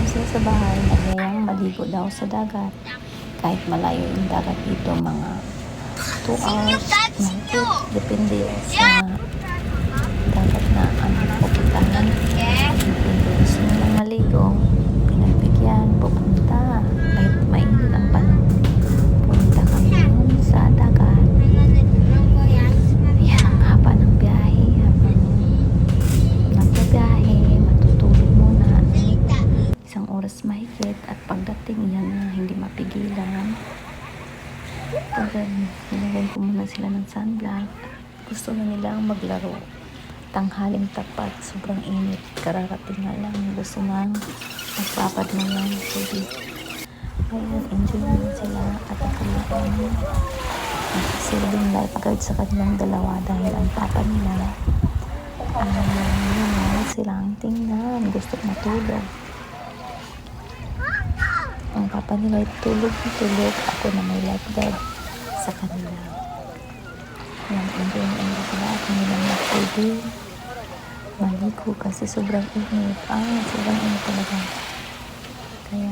sila sa bahay, nagyayang maligo daw sa dagat. Kahit malayo yung dagat dito, mga 2 hours, mahigit, depende sa dagat na pupuntahan. Kung gusto nilang maligo, pinagbigyan, pupunta. Kahit mainit ang panahon, punta kami sa dagat. Ayan, ang haba ng biyahe. Habang nagbabiyahe, matutulog muna. 1 oras mahigit, at pagdating yan na hindi mapigilan. Nilagay ko muna sila ng sunblock. Gusto na nilang maglaro. Tanghaling tapat, sobrang init. Kararating nga lang, gusto nang magpapad na lang tubig. Ayan, enjoy naman sila. At ako naman nakasilbing lifeguard sa kanilang dalawa dahil ang papa nila yun silang tingnan, gusto matulog. Ang papa nila ay tulog. Ako na may lifeguard sa kanila. Yan, enjoy sila at nilang mag-pwede maligo kasi sobrang init. Sobrang init talaga. Kaya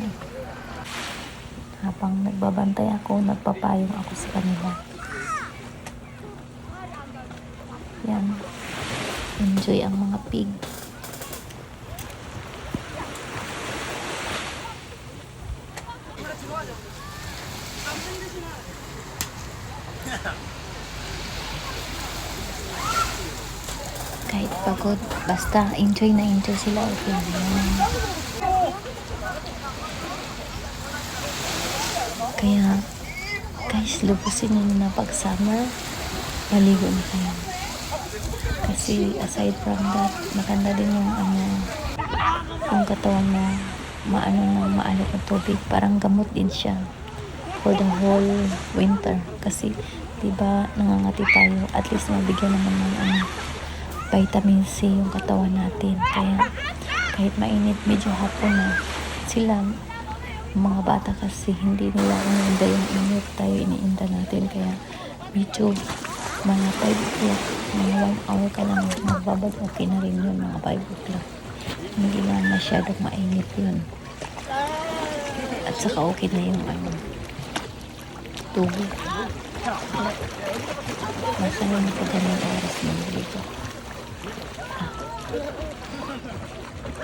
habang nagbabantay ako, nagpapayong ako sa kanila. Yan, enjoy ang mga pig. Kahit pagod, basta enjoy na enjoy sila. Okay na yan. Kaya guys, lubusin nyo na pag summer, maligo na kayo. Kasi aside from that, maganda din yung katawan na maalok ng tubig. Parang gamot din siya for the whole winter. Kasi diba nangangati tayo, at least mabigyan naman ng vitamin C yung katawan natin. Kaya kahit mainit, medyo hapon na sila, mga bata kasi hindi nila iniinda yung init, tayo iniinda natin. Kaya medyo mga 5 o'clock, mga 1 hour ka lang magbabad, okay na rin yun. Mga 5 o'clock, hindi na masyadong mainit yun. At saka okay na yung tubig. Basta yun pag ganyan oras mo dito.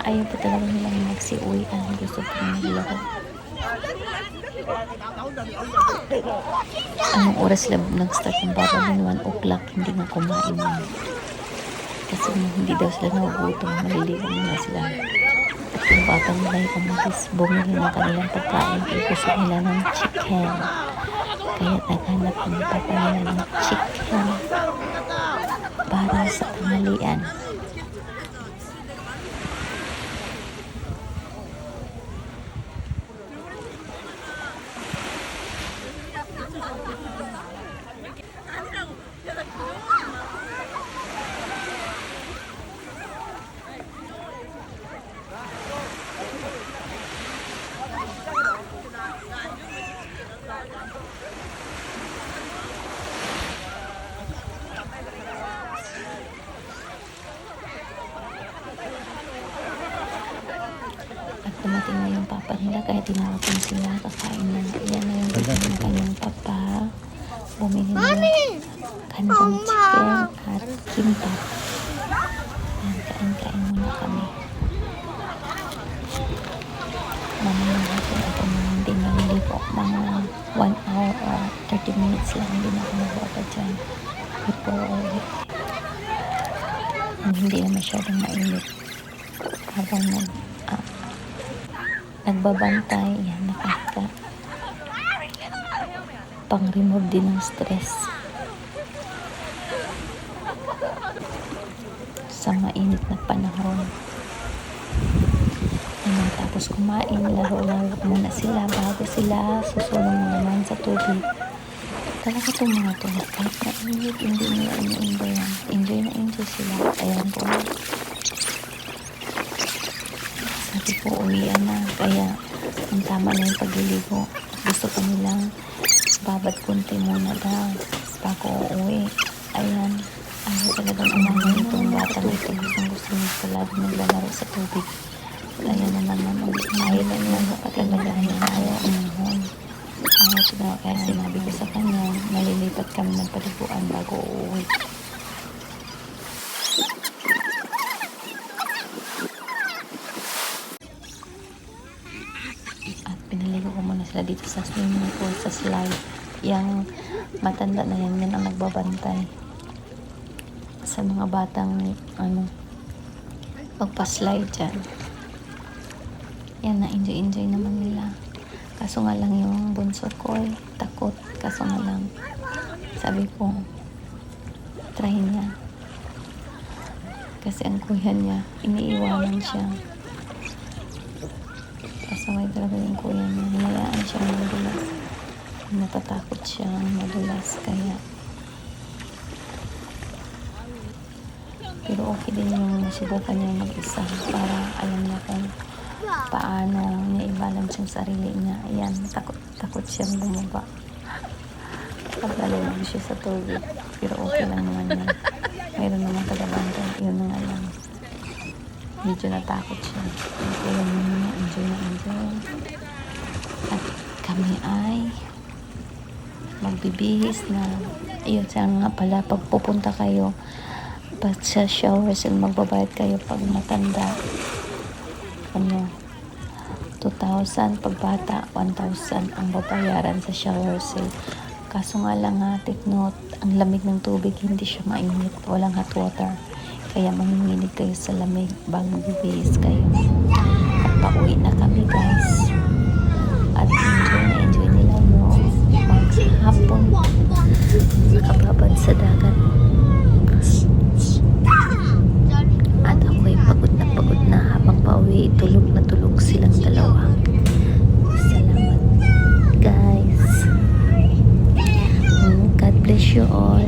Ayaw pa talaga nilang magsiuwian. Gusto ko maglaro. Anong oras sila nag-start ng babalik? 1 o'clock, hindi nga kumain na. Kasi hindi daw sila nagugutom, maliligo na sila. At yung bata nila yung kamatis, bumili ng kanilang pagkain, kaya gusto nila ng chicken. Kaya naghanap ng papa nila ng chicken para sa tanghalian. Dumating na yung papa nila, kaya tinawag ko sila, kakain na. Yan na yung gusto ng kanyang papa. Bumili na kanyang chicken at kimbap. Yan, kain-kain muna kami. Mamaya natin ako hindi naliligo. Mga 1 hour or 30 minutes lang, hindi na ako magbabad dyan. Before hindi na masyadong mainit. Habang nagbabantay, yan, nakaka pang-remove din ng stress sa mainit na panahon. Tapos kumain, laro-laro muna sila bago sila susulong naman sa tubig. Talaga itong mga to, kahit na init, hindi nila ini-enjoy yan. Enjoy na enjoy sila. Ayan po, sabi ko uwian na, kaya ang tama na yung pagliligo. Gusto ko nilang babad kunti muna daw bago uuwi. Ayan, ayaw talagang umamin itong bata na ito. Gusto niya palagi naglalaro sa tubig. Kaya na naman, kahit lang kapatid na ayaw umuhon. Ayaw talaga, kaya sinabi ko sa kanya, malilipat kami ng paliguan bago uuwi. At pinaligo ko muna sila dito sa swimming pool, sa slide. Yang matanda na yan, yan ang nagbabantay sa mga batang magpa-slide dyan. Yan, na-enjoy naman nila. Kaso nga lang yung bunso ko takot. Kaso nga lang, sabi ko, try niya. Kasi ang kuya niya, iniiwanan siya. Pasaway talaga yung kuya niya. Hinayaan siya madulas. Natatakot siya madulas. Kaya pero okay din yung nasubukan niya mag-isa para alam niya kung paano niya i-balance yung sarili niya. Ayan, takot siyang bumaba. Paglalawag siya sa tubig. Pero okay lang naman yan. Mayroon naman tagabantay. Yun na nga lang. Medyo natakot siya. Okay lang naman niya. Enjoy na enjoy. At kami ay magbibihis na. Ayun, siya nga pala. Pag pupunta kayo sa showers and magbabayad kayo pag matanda 2,000 pag bata 1,000 ang babayaran sa shower sale. Kaso nga lang take note, ang lamig ng tubig hindi siya mainit, walang hot water, kaya manginginig kayo sa lamig bago magbibihis kayo. At pauwi na kami guys, at enjoy nila yung maghapon nakababad sa dagat. At ako'y pagod na habang pauwi, tulog na tulog silang dalawa. Salamat guys. God bless you all.